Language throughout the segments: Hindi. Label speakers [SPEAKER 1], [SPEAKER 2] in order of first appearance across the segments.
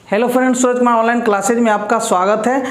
[SPEAKER 1] Hello friends, Suraj Kumar online classes में आपका स्वागत है।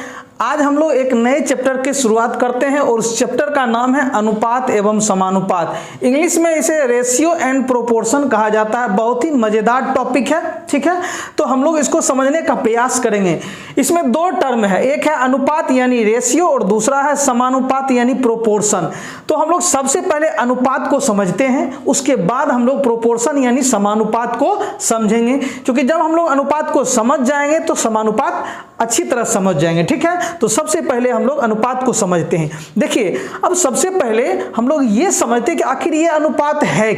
[SPEAKER 1] आज हम लोग एक नए चैप्टर की शुरुआत करते हैं और उस चैप्टर का नाम है अनुपात एवं समानुपात। इंग्लिश में इसे रेशियो एंड प्रोपोर्शन कहा जाता है। बहुत ही मजेदार टॉपिक है, ठीक है। तो हम लोग इसको समझने का प्रयास करेंगे। इसमें दो टर्म है, एक है अनुपात यानी रेशियो और दूसरा है समानुपात यानी प्रोपोर्शन। तो हम लोग सबसे पहले अनुपात को समझते हैं, उसके बाद हम लोग प्रोपोर्शन यानी समानुपात को समझेंगे, क्योंकि जब हम लोग अनुपात को समझ जाएंगे तो समानुपात अच्छी तरह समझ जाएंगे, ठीक है। तो सबसे पहले हम लोग अनुपात को समझते हैं। देखिए, अब सबसे पहले हम लोग ये समझते हैं कि आखिर ये अनुपात है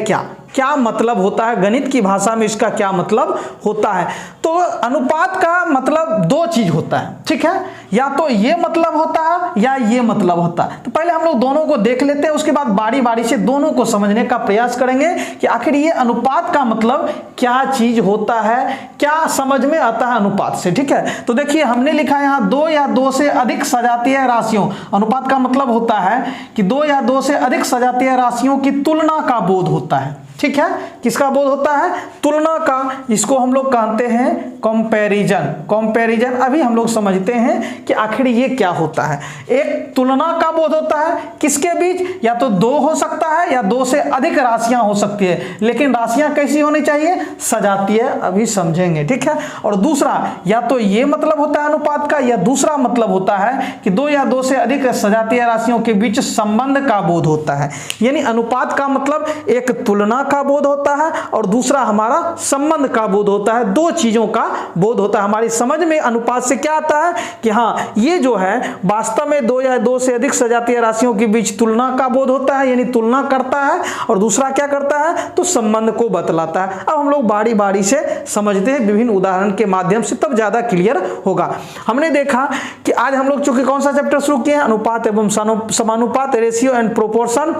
[SPEAKER 1] क्या मतलब होता है, गणित की भाषा में इसका क्या मतलब होता है। तो अनुपात का मतलब दो चीज होता है, ठीक है। या तो ये मतलब होता है या ये मतलब होता है। तो पहले हम लोग दोनों को देख लेते हैं, उसके बाद बारी बारी से दोनों को समझने का प्रयास करेंगे कि आखिर ये अनुपात का मतलब क्या चीज होता है, क्या समझ में आता है अनुपात से, ठीक है। तो देखिए, हमने लिखा है यहाँ दो या दो से अधिक सजातीय राशियों। अनुपात का मतलब होता है कि दो या दो से अधिक सजातीय राशियों की तुलना का बोध होता है, ठीक है। किसका बोध होता है? तुलना का। इसको हम लोग कहते हैं कंपैरिजन। अभी हम लोग समझते हैं कि आखिर ये क्या होता है। एक तुलना का बोध होता है किसके बीच? या तो दो हो सकता है या दो से अधिक राशियां हो सकती है, लेकिन राशियां कैसी होनी चाहिए? सजातीय। अभी समझेंगे, ठीक है। और दूसरा, या तो ये मतलब होता है अनुपात का, या दूसरा मतलब होता है कि दो या दो से अधिक सजातीय राशियों के बीच संबंध का बोध होता है। यानी अनुपात का मतलब एक तुलना का बोध होता है और दूसरा हमारा संबंध का बोध होता है। दो चीजों का बोध होता है। हमारी समझ में अनुपात से क्या आता है कि हाँ, ये जो है वास्तव में दो या दो से अधिक सजातीय राशियों के बीच तुलना का बोध होता है, यानी तुलना करता है, और दूसरा क्या करता है? तो संबंध को बतलाता है। अब हम लोग बारी बारी से समझते हैं विभिन्न उदाहरण के माध्यम से, तब ज्यादा क्लियर होगा। हमने देखा कि आज हम लोग चूंकि कौन सा चैप्टर शुरू किए हैं? अनुपात एवं समानुपात, रेशियो एंड प्रोपोर्शन।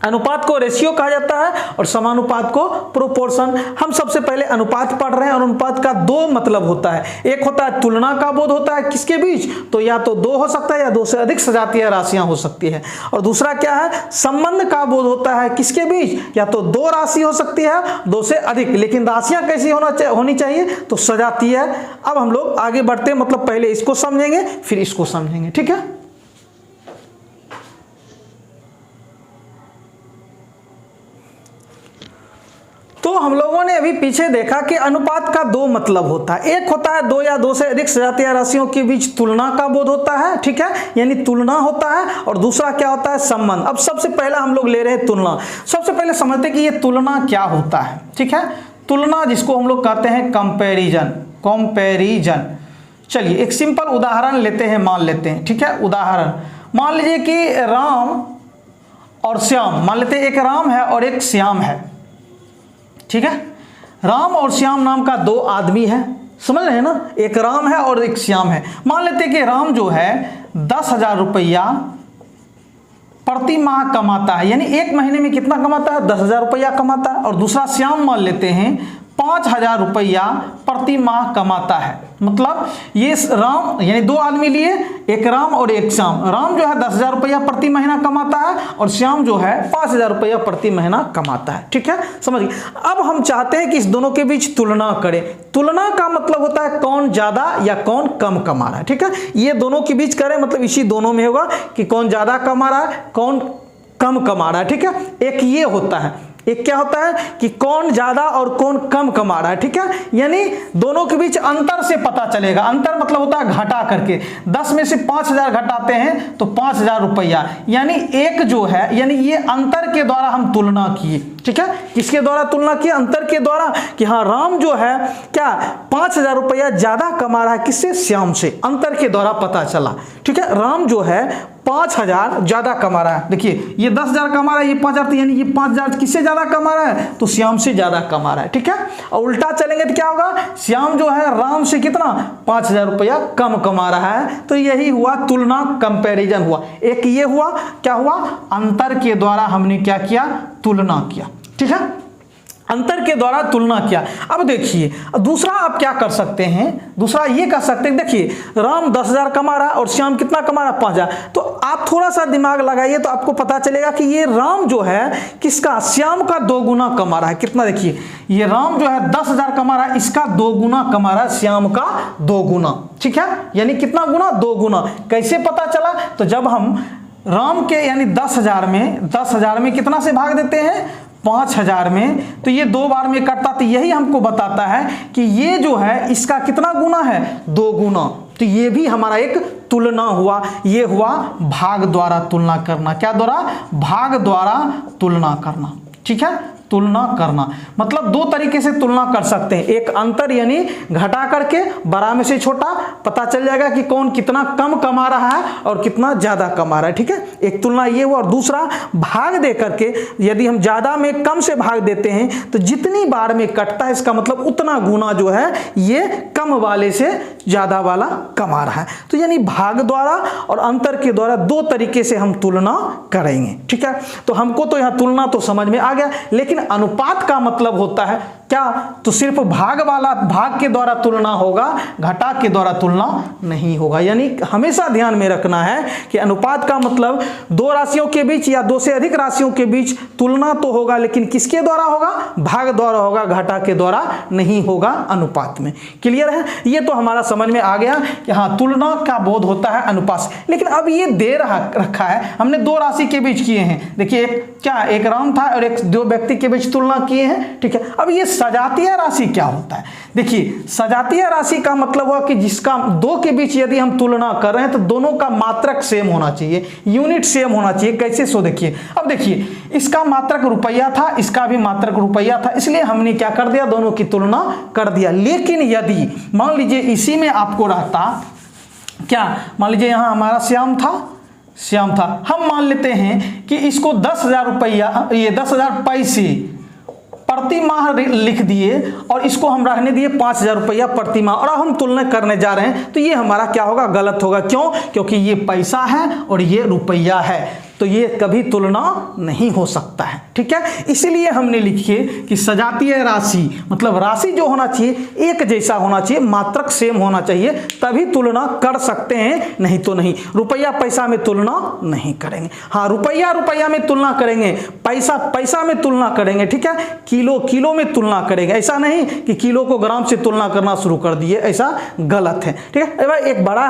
[SPEAKER 1] अनुपात को रेशियो कहा जाता है और समानुपात को प्रोपोर्शन। हम सबसे पहले अनुपात पढ़ रहे हैं और अनुपात का दो मतलब होता है। एक होता है तुलना का बोध होता है किसके बीच? तो या तो दो हो सकता है या दो से अधिक सजातीय राशियां हो सकती है। और दूसरा क्या है? संबंध का बोध होता है किसके बीच? या तो दो राशि हो सकती है, दो से अधिक, लेकिन राशियां कैसी होनी चाहिए? तो सजातीय। अब हम लोग आगे बढ़ते हैं, मतलब पहले इसको समझेंगे फिर इसको समझेंगे, ठीक है। तो हम लोगों ने अभी पीछे देखा कि अनुपात का दो मतलब होता है। एक होता है दो या दो से अधिक सजातीय राशियों के बीच तुलना का बोध होता है, ठीक है, यानी तुलना होता है। और दूसरा क्या होता है? संबंध। अब सबसे पहला हम लोग ले रहे हैं तुलना। सबसे पहले समझते हैं कि ये तुलना क्या होता है, ठीक है। तुलना जिसको हम लोग कहते हैं कंपैरिजन। चलिए एक सिंपल उदाहरण लेते हैं, मान लेते हैं, ठीक है। उदाहरण मान लीजिए कि राम और श्याम, मान लेते हैं एक राम है और एक श्याम है, ठीक है। राम और श्याम नाम का दो आदमी है, समझ रहे हैं ना। एक राम है और एक श्याम है। मान लेते हैं कि राम जो है 10,000 रुपया प्रति माह कमाता है, यानी एक महीने में कितना कमाता है? 10,000 रुपया कमाता है। और दूसरा श्याम मान लेते हैं 5,000 रुपया प्रति माह कमाता है। मतलब ये राम, यानी दो आदमी लिए, एक राम और एक श्याम। राम जो है 10,000 रुपया प्रति महीना कमाता है और श्याम जो है 5,000 रुपया प्रति महीना कमाता है, ठीक है। समझिए। अब हम चाहते हैं कि इस दोनों के बीच तुलना करें। तुलना का मतलब होता है कौन ज्यादा या कौन कम कमा रहा है, ठीक है। ये दोनों के बीच करें मतलब इसी दोनों में होगा कि कौन ज्यादा कमा रहा है, कौन कम कमा रहा है, ठीक है। एक ये होता है, एक क्या होता है कि कौन ज्यादा और कौन कम कमा रहा है, ठीक है। यानी दोनों के बीच अंतर से पता चलेगा। अंतर मतलब होता है घटा करके। 10 में से 5,000 घटाते हैं तो 5,000 रुपया, यानी एक जो है, यानी ये अंतर के द्वारा हम तुलना किए, ठीक है। किसके द्वारा तुलना किए? अंतर के द्वारा, कि हाँ राम जो है क्या 5,000 रुपया ज्यादा कमा रहा है, किससे? श्याम से। अंतर के द्वारा पता चला, ठीक है। राम जो है 5,000 ज्यादा कमा रहा है। देखिए, ये 10,000 कमा रहा है, ये 5,000, यानी ये 5,000 किससे ज्यादा कमा रहा है? तो श्याम से ज्यादा कमा रहा है, ठीक है। और उल्टा चलेंगे तो क्या होगा? श्याम जो है राम से कितना? 5,000 रुपया कम कमा रहा है। तो यही हुआ तुलना, कंपैरिजन हुआ। एक ये हुआ, क्या हुआ? अंतर के द्वारा हमने क्या किया? तुलना किया, ठीक है। अंतर के द्वारा तुलना किया। अब देखिए दूसरा आप क्या कर सकते हैं, दूसरा ये कर सकते हैं, देखिए राम 10,000 कमा रहा है और श्याम कितना कमा रहा है 5,000। तो आप थोड़ा सा दिमाग लगाइए तो आपको पता चलेगा कि ये राम जो है किसका, श्याम का 2 गुना कमा रहा है। कितना, देखिए ये राम जो है 10,000 कमा रहा है, इसका 2 गुना कमा रहा है, श्याम का 2 गुना। ठीक है, यानी कितना गुना, 2 गुना। कैसे पता चला, तो जब हम राम के यानी 10,000 में कितना से भाग देते हैं, 5,000 में, तो ये 2 बार में कटता, तो यही हमको बताता है कि ये जो है इसका कितना गुना है, 2 गुना। तो ये भी हमारा एक तुलना हुआ, ये हुआ भाग द्वारा तुलना करना। क्या द्वारा, भाग द्वारा तुलना करना। ठीक है, तुलना करना मतलब 2 तरीके से तुलना कर सकते हैं। एक अंतर यानी घटा करके बड़ा में से छोटा, पता चल जाएगा कि कौन कितना कम कमा रहा है और कितना ज्यादा कमा रहा है। ठीक है, एक तुलना ये हुआ। और दूसरा भाग दे करके, यदि हम ज्यादा में कम से भाग देते हैं तो जितनी बार में कटता है इसका मतलब उतना गुना जो है ये कम वाले से ज्यादा वाला कमा रहा है। तो यानी भाग द्वारा और अंतर के द्वारा 2 तरीके से हम तुलना करेंगे। ठीक है, तो हमको तो यहां तुलना तो समझ में आ गया, लेकिन अनुपात का मतलब होता है क्या, तो सिर्फ भाग वाला भाग के द्वारा तुलना होगा, घटा के द्वारा तुलना नहीं होगा। यानी हमेशा ध्यान में रखना है कि अनुपात का मतलब 2 राशियों के बीच या 2 से अधिक राशियों के बीच तुलना तो होगा, लेकिन किसके द्वारा होगा, भाग द्वारा होगा, घटा के द्वारा नहीं होगा अनुपात में। क्लियर है, ये तो हमारा समझ में आ गया कि हाँ तुलना का बोध होता है अनुपात से। लेकिन अब ये दे रखा है, हमने 2 राशि के बीच किए हैं। देखिए एक राम था और एक 2 व्यक्ति के बीच तुलना किए हैं। ठीक है, अब ये सजातीय राशि क्या होता है, देखिए सजातीय राशि का मतलब हुआ कि जिसका 2 के बीच यदि हम तुलना कर रहे हैं तो दोनों का मात्रक सेम होना चाहिए, यूनिट सेम होना चाहिए। कैसे, सो देखिए, अब देखिए इसका मात्रक रुपया था, इसका भी मात्रक रुपया था, इसलिए हमने क्या कर दिया, दोनों की तुलना कर दिया। लेकिन यदि मान लीजिए इसी में आपको रहता क्या, मान लीजिए यहां हमारा श्याम था, हम मान लेते हैं कि इसको 10,000 रुपया, ये 10,000 पैसे प्रति माह लिख दिए और इसको हम रहने दिए 5,000 रुपया प्रति माह, और अब हम तुलना करने जा रहे हैं तो ये हमारा क्या होगा, गलत होगा। क्यों, क्योंकि ये पैसा है और ये रुपया है, तो ये कभी तुलना नहीं हो सकता है। ठीक है, इसलिए हमने लिखिए कि सजातीय राशि मतलब राशि जो होना चाहिए एक जैसा होना चाहिए, मात्रक सेम होना चाहिए, तभी तुलना कर सकते हैं, नहीं तो नहीं। रुपया पैसा में तुलना नहीं करेंगे। हाँ, रुपया में तुलना करेंगे, पैसा में तुलना करेंगे। ठीक है, किलो में तुलना करेंगे, ऐसा नहीं कि किलो को ग्राम से तुलना करना शुरू कर दिए, ऐसा गलत है। ठीक है, एक बड़ा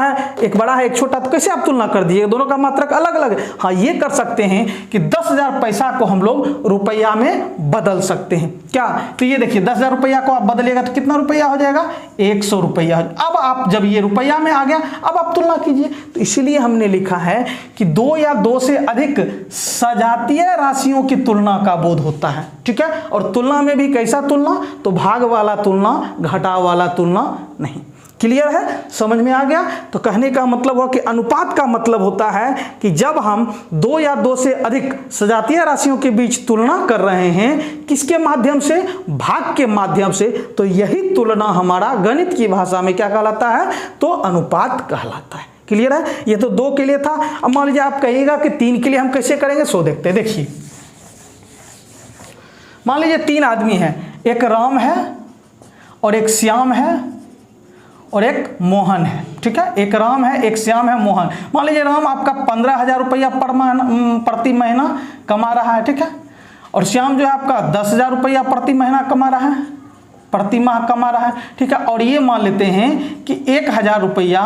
[SPEAKER 1] है एक छोटा, तो कैसे आप तुलना कर दिए, दोनों का मात्रक अलग अलग है। हाँ, ये कर सकते हैं कि 10,000 पैसा को हम लोग रुपया में बदल सकते हैं। क्या, तो ये देखिए 10,000 रुपया को आप बदलेगा तो कितना रुपया हो जाएगा, 100 रुपया। अब आप जब ये रुपया में आ गया, अब आप तुलना कीजिए। तो इसीलिए हमने लिखा है कि 2 या 2 से अधिक सजातीय राशियों की तुलना का बोध होता है। ठीक है, और तुलना में भी कैसा तुलना, तो भाग वाला तुलना, घटा वाला तुलना नहीं। क्लियर है, समझ में आ गया। तो कहने का मतलब हुआ कि अनुपात का मतलब होता है कि जब हम 2 या 2 से अधिक सजातीय राशियों के बीच तुलना कर रहे हैं, किसके माध्यम से, भाग के माध्यम से, तो यही तुलना हमारा गणित की भाषा में क्या कहलाता है, तो अनुपात कहलाता है। क्लियर है, ये तो 2 के लिए था। अब मान लीजिए आप कहिएगा कि 3 के लिए हम कैसे करेंगे, सो देखते हैं। देखिए मान लीजिए 3 आदमी हैं, एक राम है और एक श्याम है और एक मोहन है। ठीक है, एक राम है, एक श्याम है, मोहन। मान लीजिए राम आपका 15,000 रुपया प्रति महीना कमा रहा है। ठीक है, और श्याम जो है आपका 10,000 रुपया प्रति महीना कमा रहा है, प्रति माह कमा रहा है। ठीक है, और ये मान लेते हैं कि 1,000 रुपया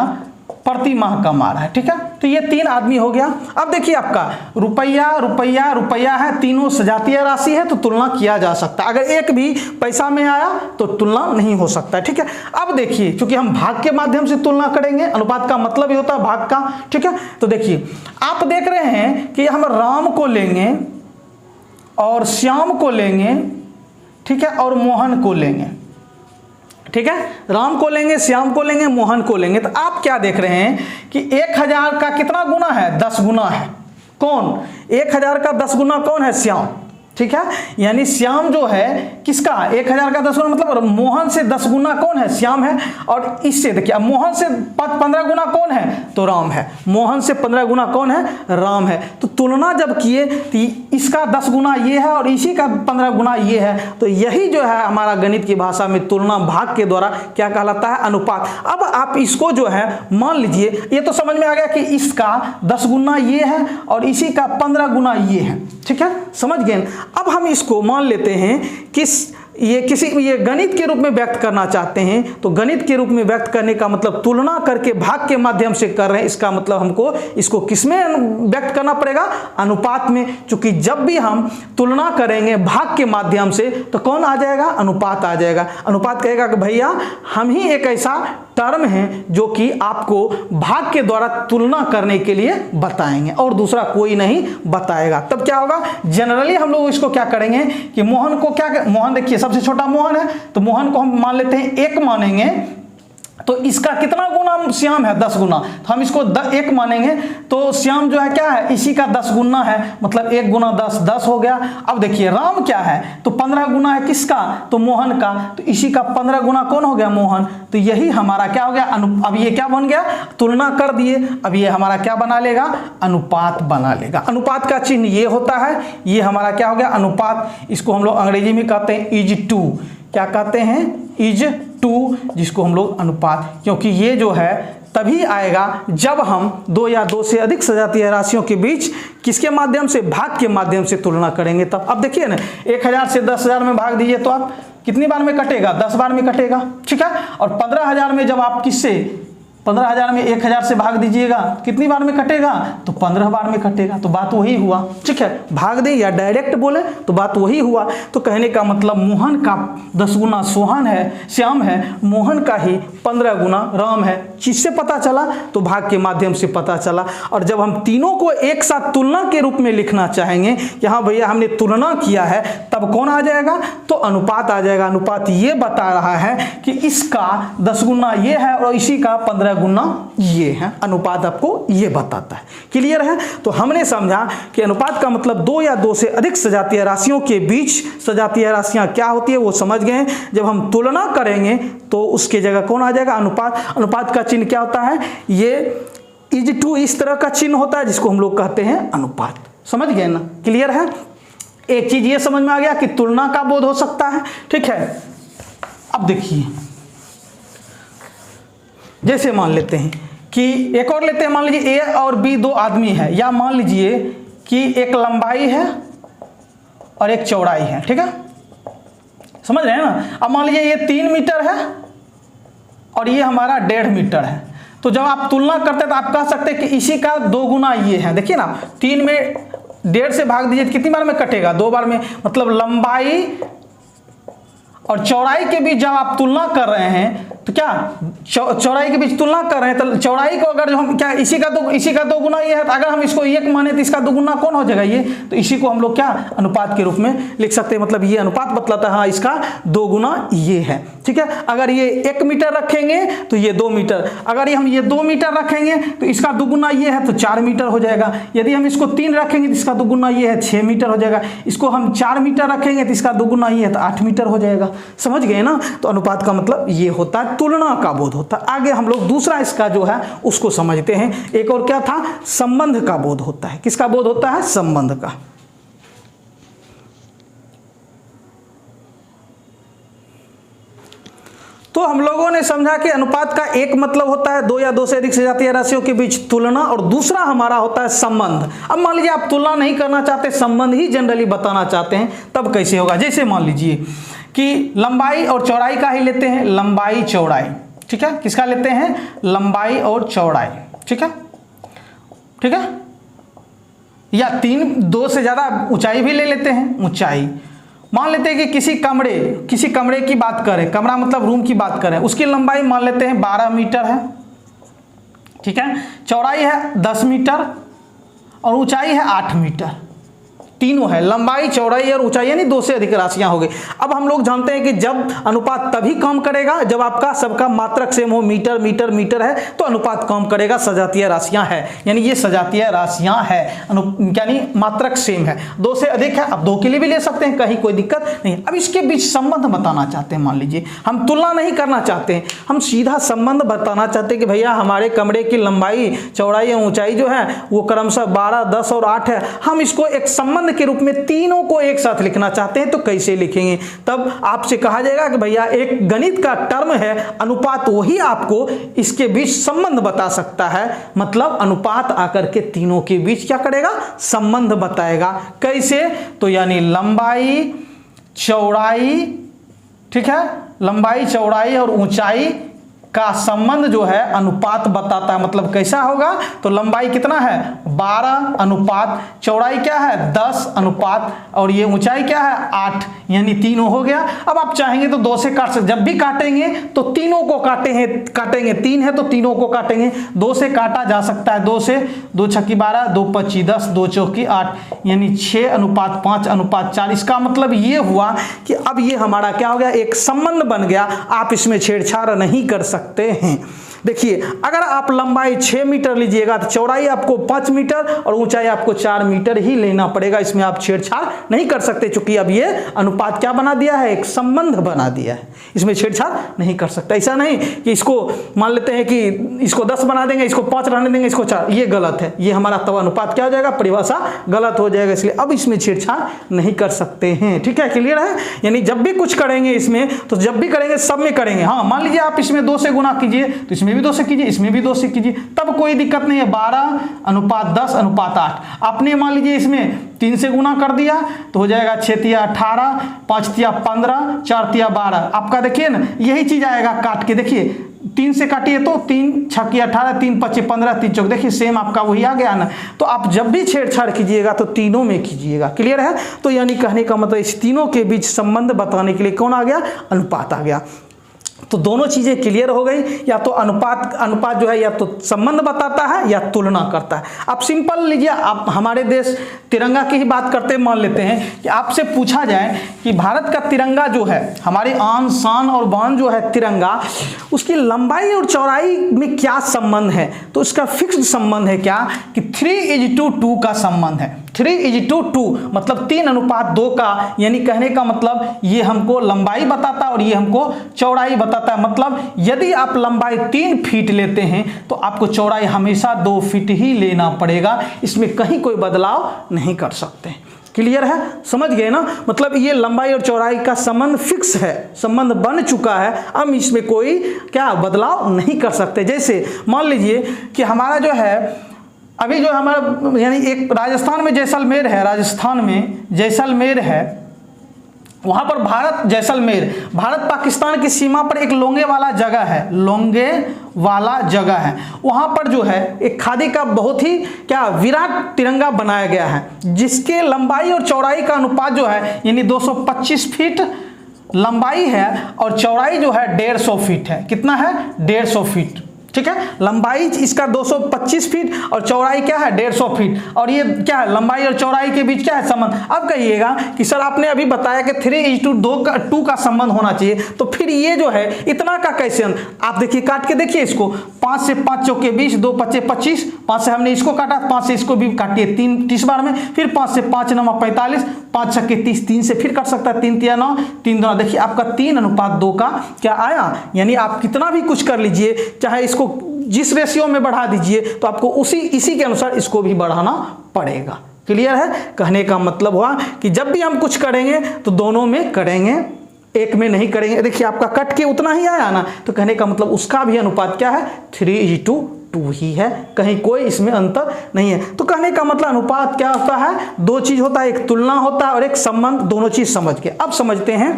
[SPEAKER 1] प्रति माह कमा रहा है। ठीक है, तो ये 3 आदमी हो गया। अब देखिए आपका रुपया है, तीनों सजातीय राशि है, तो तुलना किया जा सकता है। अगर एक भी पैसा में आया तो तुलना नहीं हो सकता है। ठीक है, अब देखिए चूंकि हम भाग के माध्यम से तुलना करेंगे, अनुपात का मतलब ही होता है भाग का। ठीक है, तो देखिए आप देख रहे हैं कि हम राम को लेंगे और श्याम को लेंगे, ठीक है, और मोहन को लेंगे। ठीक है, राम को लेंगे, श्याम को लेंगे, मोहन को लेंगे। तो आप क्या देख रहे हैं कि 1,000 का कितना गुना है, 10 गुना है। कौन, 1,000 का 10 गुना कौन है, श्याम। ठीक है, यानी श्याम जो है किसका 1000 का 10 गुना, मतलब मोहन से 10 गुना कौन है, श्याम है। और इससे देखिए अब मोहन से 15 गुना कौन है, तो राम है। मोहन से 15 गुना कौन है, राम है। तो तुलना जब किए तो इसका 10 गुना ये है और इसी का 15 गुना ये है, तो यही जो है हमारा गणित की भाषा में तुलना भाग के द्वारा क्या कहलाता है, अनुपात। अब आप इसको जो है मान लीजिए, ये तो समझ में आ गया कि इसका 10 गुना ये है और इसी का 15 गुना ये है, ठीक है, समझ गए। अब हम इसको मान लेते हैं कि ये गणित के रूप में व्यक्त करना चाहते हैं, तो गणित के रूप में व्यक्त करने का मतलब तुलना करके भाग के माध्यम से कर रहे हैं, इसका मतलब हमको इसको किसमें व्यक्त करना पड़ेगा, अनुपात में। क्योंकि जब भी हम तुलना करेंगे भाग के माध्यम से तो कौन आ जाएगा, अनुपात आ जाएगा। अनुपात कहेगा कि भैया हम ही एक ऐसा टर्म है जो कि आपको भाग के द्वारा तुलना करने के लिए बताएंगे और दूसरा कोई नहीं बताएगा। तब क्या होगा, जनरली हम लोग इसको क्या करेंगे कि मोहन को मोहन देखिए सबसे छोटा मोहन है, तो मोहन को हम मान लेते हैं 1 मानेंगे, तो इसका कितना गुना श्याम है, 10 गुना, तो हम इसको 1 मानेंगे, तो श्याम जो है क्या है, इसी का 10 गुना है, मतलब 1 गुना 10 10 हो गया। अब देखिए राम क्या है, तो 15 गुना है किसका, तो मोहन का, तो इसी का 15 गुना कौन हो गया, मोहन। तो यही हमारा क्या हो गया, अब ये क्या बन गया, तुलना कर दिए, अब ये हमारा क्या बना लेगा, अनुपात बना लेगा। अनुपात का चिन्ह ये होता है, ये हमारा क्या हो गया, अनुपात। इसको हम लोग अंग्रेजी में कहते हैं इज टू, क्या कहते हैं, इज टू, जिसको हम लोग अनुपात, क्योंकि ये जो है तभी आएगा जब हम 2 या 2 से अधिक सजातीय राशियों के बीच किसके माध्यम से, भाग के माध्यम से तुलना करेंगे तब। अब देखिए ना, 1000 से 10,000 में भाग दीजिए तो आप कितनी बार में कटेगा, 10 बार में कटेगा, ठीक है। और 15,000 में जब आप किससे, 15,000 में 1000 से भाग दीजिएगा, कितनी बार में कटेगा, तो 15 बार में कटेगा। तो बात वही हुआ, ठीक है, भाग दे या डायरेक्ट बोले तो बात वही हुआ। तो कहने का मतलब मोहन का 10 गुना सोहन है, श्याम है, मोहन का ही 15 गुना राम है। किससे पता चला, तो भाग के माध्यम से पता चला। और जब हम तीनों को एक साथ तुलना के रूप में लिखना चाहेंगे कि हाँ भैया हमने तुलना किया है, तब कौन आ जाएगा, तो अनुपात आ जाएगा। अनुपात ये बता रहा है कि इसका 10 गुना ये है और इसी का 15 गुना ये है। अनुपात आपको ये बताता है। क्लियर है। तो हमने समझा कि अनुपात का मतलब 2 या 2 से अधिक सजातीय राशियों के बीच, सजातीय राशियां क्या होती है वो समझ गए। जब हम तुलना करेंगे तो उसके जगह कौन आ जाएगा, अनुपात। अनुपात का चिन्ह क्या होता है, ये इज टू इस तरह का चिन्ह होता है जिसको हम लोग कहते हैं अनुपात। समझ गए ना, क्लियर है। एक चीज ये समझ में आ गया कि तुलना का बोध हो सकता है, ठीक है। अब देखिए, जैसे मान लेते हैं कि एक और लेते हैं, मान लीजिए ए और बी 2 आदमी है, या मान लीजिए कि एक लंबाई है और एक चौड़ाई है, ठीक है, समझ रहे हैं ना। अब मान लीजिए ये 3 मीटर है और ये हमारा 1.5 मीटर है। तो जब आप तुलना करते हैं तो आप कह सकते हैं कि इसी का 2 गुना ये है। देखिए ना, 3 में 1.5 से भाग दीजिए, कितनी बार में कटेगा, 2 बार में। मतलब लंबाई और चौड़ाई के बीच जब आप तुलना कर रहे हैं तो क्या चौड़ाई के बीच तुलना कर रहे हैं, तो चौड़ाई को अगर जो हम क्या इसी का 2 गुना ये है, तो अगर हम इसको 1 माने तो इसका 2 गुना कौन हो जाएगा, ये। तो इसी को हम लोग क्या अनुपात के रूप में लिख सकते हैं। मतलब ये अनुपात बतलाता है हाँ इसका 2 गुना ये है, ठीक है। अगर ये 1 मीटर रखेंगे तो ये 2 मीटर, अगर हम ये 2 मीटर रखेंगे तो इसका 2 गुना ये है तो 4 मीटर हो जाएगा। यदि हम इसको 3 रखेंगे तो इसका 2 गुना ये है 6 मीटर हो जाएगा। इसको हम 4 मीटर रखेंगे तो इसका 2 गुना ये है तो 8 मीटर हो जाएगा। समझ गए ना। तो अनुपात का मतलब ये होता है, तुलना का बोध होता है। आगे हम लोग दूसरा इसका जो है उसको समझते हैं। एक और क्या था, संबंध का बोध होता है। किसका बोध होता है, संबंध का। तो हम लोगों ने समझा कि अनुपात का एक मतलब होता है 2 या 2 से अधिक सजातीय राशियों के बीच तुलना, और दूसरा हमारा होता है संबंध। अब मान लीजिए आप तुलना नहीं करना चाहते, संबंध ही जनरली बताना चाहते हैं, तब कैसे होगा। जैसे मान लीजिए कि लंबाई और चौड़ाई का ही लेते हैं, लंबाई चौड़ाई, ठीक है। किसका लेते हैं, लंबाई और चौड़ाई, ठीक है, ठीक है। या 2 से ज्यादा ऊंचाई भी ले लेते हैं, ऊंचाई। मान लेते हैं कि किसी कमरे की बात करें, कमरा मतलब रूम की बात करें, उसकी लंबाई मान लेते हैं 12 मीटर है, ठीक है। चौड़ाई है 10 मीटर और ऊंचाई है 8 मीटर, तीनों है, लंबाई चौड़ाई और ऊंचाई, यानी 2 से अधिक राशियां हो गई। अब हम लोग जानते हैं कि जब अनुपात तभी काम करेगा जब आपका सबका मात्रक सेम हो, मीटर मीटर मीटर है तो अनुपात काम करेगा, सजातीय राशियां है, यानी ये सजातीय राशियां है, यानी मात्रक सेम है। 2 से अधिक है, अब 2 के लिए भी ले सकते हैं, कहीं कोई दिक्कत नहीं। अब इसके बीच संबंध बताना चाहते हैं, मान लीजिए हम तुलना नहीं करना चाहते हैं, हम सीधा संबंध बताना चाहते हैं कि भैया हमारे कमरे की लंबाई चौड़ाई और ऊंचाई जो है वो क्रमशः 12, 10 और 8 है। हम इसको एक संबंध के रूप में तीनों को एक साथ लिखना चाहते हैं, तो कैसे लिखेंगे? तब आपसे कहा जाएगा कि भैया एक गणित का टर्म है अनुपात, वही आपको इसके बीच संबंध बता सकता है। मतलब अनुपात आकर के तीनों के बीच क्या करेगा? संबंध बताएगा। कैसे? तो यानी लंबाई चौड़ाई, ठीक है, लंबाई चौड़ाई और ऊंचाई का संबंध जो है अनुपात बताता है। मतलब कैसा होगा? तो लंबाई कितना है? 12 अनुपात, चौड़ाई क्या है? 10 अनुपात, और ये ऊंचाई क्या है? 8, यानी तीनों हो गया। अब आप चाहेंगे तो 2 से काट सकते, जब भी काटेंगे तो तीनों को काटेंगे, 3 है तो तीनों को काटेंगे, 2 से काटा जा सकता है। 2 से 2 छक्की 12, 2 पच्ची 10, 2 चौकी 8, यानी 6 अनुपात 5 अनुपात 4। इसका मतलब ये हुआ कि अब ये हमारा क्या हो गया? एक संबंध बन गया, आप इसमें छेड़छाड़ नहीं कर सकते हैं। देखिए अगर आप लंबाई 6 मीटर लीजिएगा तो चौड़ाई आपको 5 मीटर और ऊंचाई आपको 4 मीटर ही लेना पड़ेगा, इसमें आप छेड़छाड़ नहीं कर सकते, क्योंकि अब ये अनुपात क्या बना दिया है? एक संबंध बना दिया है, इसमें छेड़छाड़ नहीं कर सकता। ऐसा नहीं कि इसको मान लेते हैं कि इसको 10 बना देंगे, इसको 5 रहने देंगे, इसको 4, ये गलत है, ये हमारा तब अनुपात क्या हो जाएगा? परिभाषा गलत हो जाएगा, इसलिए अब इसमें छेड़छाड़ नहीं कर सकते हैं। ठीक है, क्लियर है? यानी जब भी कुछ करेंगे इसमें, तो जब भी करेंगे सब में करेंगे। हाँ, मान लीजिए आप इसमें 2 से गुना कीजिए तो इसमें भी 2 से कीजिए, इसमें भी 2 से कीजिए, तब कोई दिक्कत नहीं है। 12 अनुपात 10 अनुपात 8। आपने मान लीजिए इसमें 3 से गुना कर दिया तो हो जाएगा 6 तिया 18, 5 तिया 15, 4 तिया 12। आपका देखिए ना यही चीज आएगा काट के, देखिए 3 से काटिए तो 3 छक्की 18, 3 पच्चे 15, 3 चौक, देखिए सेम आपका वही आ गया ना। तो आप जब भी छेड़छाड़ कीजिएगा तो तीनों में कीजिएगा। क्लियर है? तो यानी कहने का मतलब इस तीनों के बीच संबंध बताने के लिए कौन आ गया? अनुपात आ गया। तो दोनों चीजें क्लियर हो गई, या तो अनुपात जो है या तो संबंध बताता है या तुलना करता है। आप सिंपल लीजिए, आप हमारे देश तिरंगा की ही बात करते मान लेते हैं कि आपसे पूछा जाए कि भारत का तिरंगा जो है, हमारी आन शान और बान जो है तिरंगा, उसकी लंबाई और चौड़ाई में क्या संबंध है? तो इसका फिक्स्ड संबंध है क्या? कि 3:2 का संबंध है। 3:2 मतलब 3 अनुपात 2 का, यानी कहने का मतलब ये हमको लंबाई बताता है और ये हमको चौड़ाई बताता है। मतलब यदि आप लंबाई 3 फीट लेते हैं तो आपको चौड़ाई हमेशा 2 फीट ही लेना पड़ेगा, इसमें कहीं कोई बदलाव नहीं कर सकते। क्लियर है? समझ गए ना? मतलब ये लंबाई और चौड़ाई का संबंध फिक्स है, संबंध बन चुका है, हम इसमें कोई क्या बदलाव नहीं कर सकते। जैसे मान लीजिए कि हमारा जो है अभी जो हमारा यानी एक राजस्थान में जैसलमेर है, राजस्थान में जैसलमेर है, वहां पर भारत पाकिस्तान की सीमा पर एक लोंगे वाला जगह है, लोंगे वाला जगह है। वहां पर जो है एक खादी का बहुत ही क्या विराट तिरंगा बनाया गया है, जिसके लंबाई और चौड़ाई का अनुपात जो है यानी 225 फीट लंबाई है और चौड़ाई जो है 150 फीट है। कितना है? 150 फीट। ठीक है, लंबाई इसका 225 फीट और चौड़ाई क्या है? 150 फीट। और ये क्या है? लंबाई और चौड़ाई के बीच क्या है संबंध? अब कहिएगा कि सर आपने अभी बताया कि 3:2 का संबंध होना चाहिए, तो फिर ये जो है इतना का कैसे? आप देखिए काट के देखिए इसको, 5 से 5 चौके 20, 2 पच्चे 25, 5 से हमने इसको काटा, 5 से इसको भी काटिए 30 बार में, फिर 5 से 5 9 45, 5 छक्के 30, 3 से फिर काट सकता है, 3 तिया 9, 3 2, देखिए आपका 3:2 का क्या आया? यानी आप कितना भी कुछ कर लीजिए, चाहे इसको जिस रेशियो में बढ़ा दीजिए तो आपको इसी के अनुसार इसको भी बढ़ाना पड़ेगा। क्लियर है? कहने का मतलब हुआ कि जब भी हम कुछ करेंगे तो दोनों में करेंगे, एक में नहीं करेंगे। देखिए आपका कट के उतना ही आया ना, तो कहने का मतलब उसका भी अनुपात क्या है? 3:2 ही है, कहीं कोई इसमें अंतर नहीं है। तो कहने का मतलब अनुपात क्या होता है? 2 चीज होता है, एक तुलना होता है और एक संबंध। दोनों चीज समझ के अब समझते हैं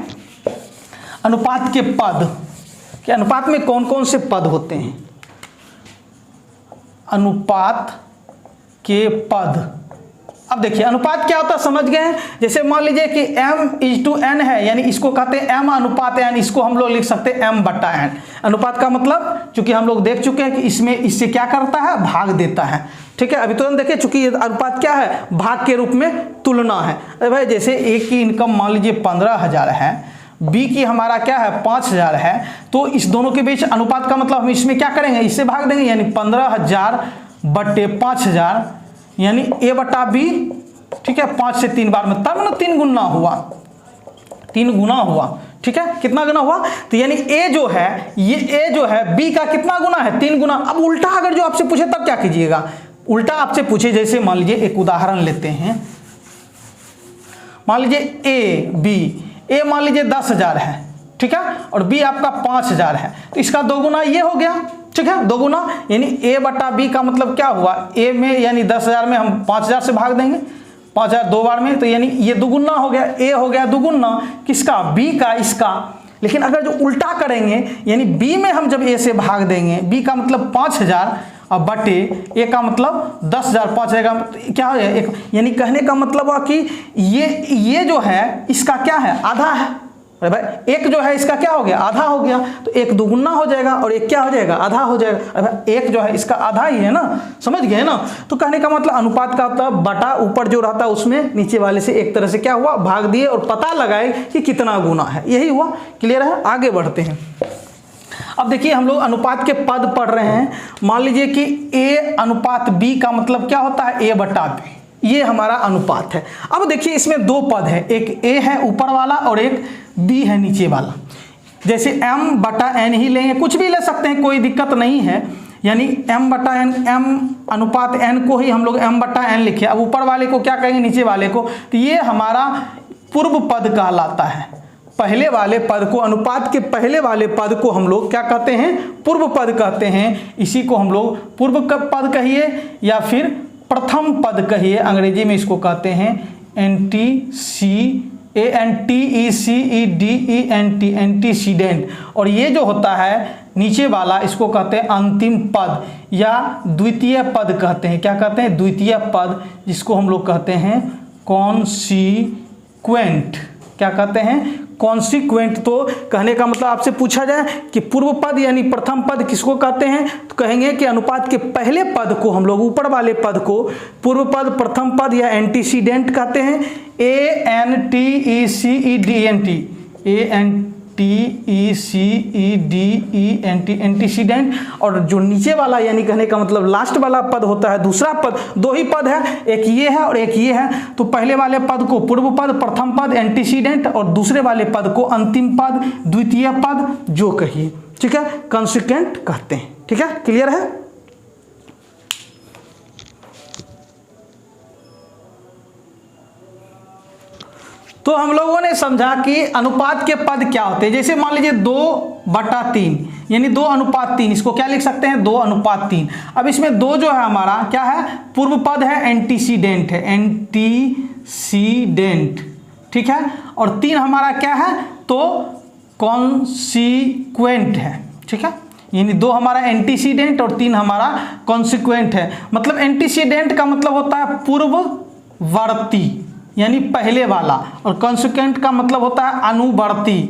[SPEAKER 1] अनुपात के पद, कि अनुपात में कौन कौन से पद होते हैं। अनुपात के पद, अब देखिए अनुपात क्या होता है समझ गए। जैसे मान लीजिए कि m:n है, यानी इसको कहते हैं m अनुपात n, इसको हम लोग लिख सकते हैं m/n। अनुपात का मतलब चूंकि हम लोग देख चुके हैं कि इसमें इससे क्या करता है? भाग देता है। ठीक है, अभी तुरंत देखिए, चूंकि ये अनुपात क्या है, भाग के रूप में तुलना है। अरे भाई जैसे ए की इनकम मान लीजिए 15,000 है, बी की हमारा क्या है 5,000 है, तो इस दोनों के बीच अनुपात का मतलब हम इसमें क्या करेंगे, इससे भाग देंगे, यानी 15,000 बटे 5,000 यानी ए बटा बी, ठीक है, 5 से 3 बार में, तब ना 3 गुना हुआ, 3 गुना हुआ, ठीक है, कितना गुना हुआ, तो यानी ए जो है, ये ए जो है बी का कितना गुना है, 3 गुना। अब उल्टा अगर जो आपसे पूछे तब क्या कीजिएगा, उल्टा आपसे पूछे, जैसे मान लीजिए एक उदाहरण लेते हैं, मान लीजिए ए बी, ए मान लीजिए 10,000 है, ठीक है, और बी आपका 5,000 है, तो इसका 2 गुना ये हो गया, ठीक है, 2 गुना, यानी ए बटा बी का मतलब क्या हुआ, ए में यानी 10,000 में हम 5,000 से भाग देंगे, 5,000 2 बार में, तो यानी ये दुगुना हो गया, ए हो गया दुगुना किसका, बी का, इसका। लेकिन अगर जो उल्टा करेंगे, यानी बी में हम जब ए से भाग देंगे, बी का मतलब 5,000 और बटे ए का मतलब 10,000, 5,000 तो क्या हो जाएगा, यानी कहने का मतलब हुआ कि ये जो है इसका क्या है, आधा है। अरे भाई एक जो है इसका क्या हो गया, आधा हो गया, तो एक दुगुना हो जाएगा और एक क्या हो जाएगा, आधा हो जाएगा। अरे भाई एक जो है इसका आधा ही है ना, समझ गए ना। तो कहने का मतलब अनुपात का होता है बटा, ऊपर जो रहता है उसमें नीचे वाले से एक तरह से क्या हुआ, भाग दिए और पता लगाए कि कितना गुना है, यही हुआ। क्लियर है, आगे बढ़ते हैं। अब देखिए हम लोग अनुपात के पद पढ़ रहे हैं। मान लीजिए कि ए अनुपात बी का मतलब क्या होता है, ए बटा बी, ये हमारा अनुपात है। अब देखिए इसमें 2 पद है, एक ए है ऊपर वाला और एक बी है नीचे वाला। जैसे m बटा n ही लेंगे, कुछ भी ले सकते हैं, कोई दिक्कत नहीं है, यानी m बटा n, m अनुपात n को ही हम लोग m बटा n लिखे। अब ऊपर वाले को क्या कहेंगे, नीचे वाले को, तो ये हमारा पूर्व पद कहलाता है। पहले वाले पद को, अनुपात के पहले वाले पद को हम लोग क्या कहते हैं, पूर्व पद कहते हैं। इसी को हम लोग पूर्व पद कहिए या फिर प्रथम पद कहिए, अंग्रेजी में इसको कहते हैं एंटीसीडेंट। और ये जो होता है नीचे वाला, इसको कहते हैं अंतिम पद या द्वितीय पद कहते हैं। क्या कहते हैं, द्वितीय पद, जिसको हम लोग कहते हैं कॉन्सिक्वेंट। क्या कहते हैं, कॉन्सिक्वेंट। तो कहने का मतलब आपसे पूछा जाए कि पूर्व पद यानी प्रथम पद किसको कहते हैं, तो कहेंगे कि अनुपात के पहले पद को हम लोग, ऊपर वाले पद को पूर्व पद, प्रथम पद या एंटीसीडेंट कहते हैं। एंटीसीडेंट। और जो नीचे वाला यानी कहने का मतलब लास्ट वाला पद होता है, दूसरा पद, 2 ही पद है, एक ये है और एक ये है। तो पहले वाले पद को पूर्व पद, प्रथम पद एंटीसीडेंट, और दूसरे वाले पद को अंतिम पद, द्वितीय पद जो कहिए, ठीक है, कॉन्सिक्वेंट कहते हैं। ठीक है, क्लियर है। तो हम लोगों ने समझा कि अनुपात के पद क्या होते हैं। जैसे मान लीजिए 2/3 यानी 2 अनुपात 3, इसको क्या लिख सकते हैं, 2 अनुपात 3। अब इसमें 2 जो है हमारा क्या है, पूर्व पद है, एंटीसीडेंट है, एंटीसीडेंट, ठीक है, और 3 हमारा क्या है, तो कॉन्सिक्वेंट है, ठीक है, यानी 2 हमारा एंटीसीडेंट और 3 हमारा कॉन्सिक्वेंट है। मतलब एंटीसीडेंट का मतलब होता है पूर्ववर्ती यानी पहले वाला, और कॉन्सिक्वेंट का मतलब होता है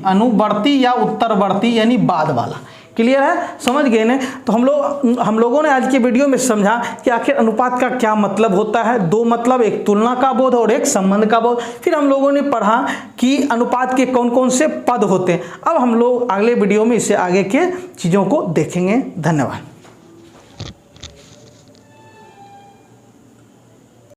[SPEAKER 1] अनुवर्ती या उत्तरवर्ती यानी बाद वाला। क्लियर है, समझ गए ना। तो हम लोगों ने आज के वीडियो में समझा कि आखिर अनुपात का क्या मतलब होता है। 2 मतलब, एक तुलना का बोध और एक संबंध का बोध। फिर हम लोगों ने पढ़ा कि अनुपात के कौन कौन से पद होते हैं। अब हम लोग अगले वीडियो में इससे आगे के चीज़ों को देखेंगे। धन्यवाद।